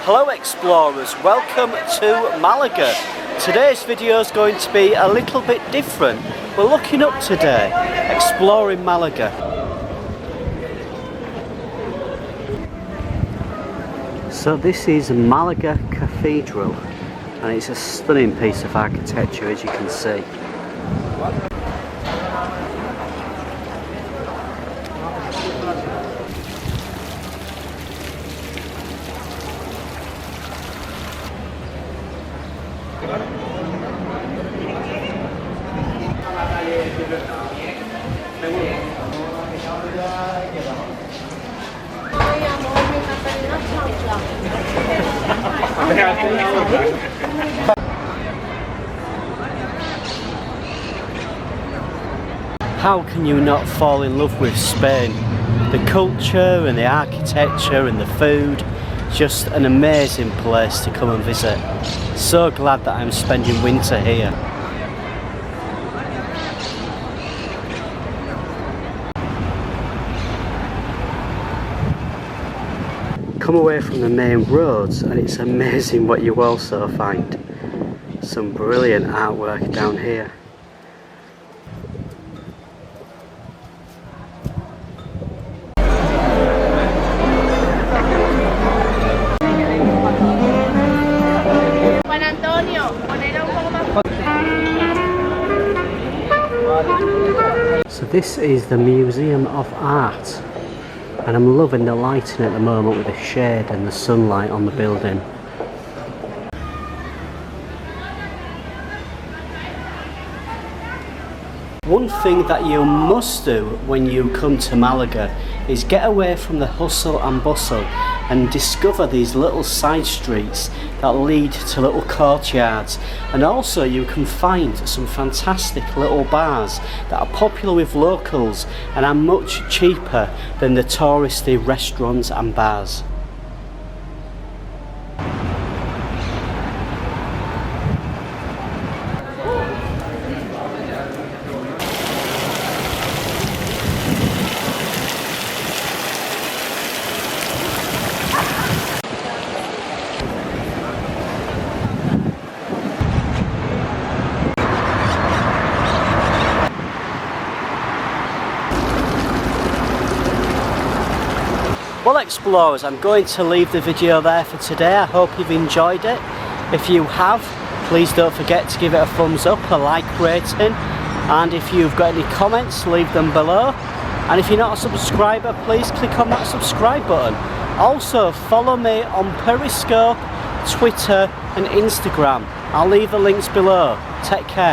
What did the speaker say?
Hello explorers, welcome to Malaga. Today's video is going to be a little bit different. We're looking up today, exploring Malaga. So this is Malaga Cathedral and it's a stunning piece of architecture, as you can see. How can you not fall in love with Spain? The culture and the architecture and the food, just an amazing place to come and visit. So glad that I'm spending winter here. Come away from the main roads and it's amazing what you also find. Some brilliant artwork down here. So this is the Museum of Art. And I'm loving the lighting at the moment with the shade and the sunlight on the building. One thing that you must do when you come to Malaga is get away from the hustle and bustle and discover these little side streets that lead to little courtyards, and also you can find some fantastic little bars that are popular with locals and are much cheaper than the touristy restaurants and bars. Well explorers, I'm going to leave the video there for today. I hope you've enjoyed it. If you have, please don't forget to give it a thumbs up, a like rating, and if you've got any comments, leave them below. And if you're not a subscriber, please click on that subscribe button. Also follow me on Periscope, Twitter and Instagram. I'll leave the links below. Take care.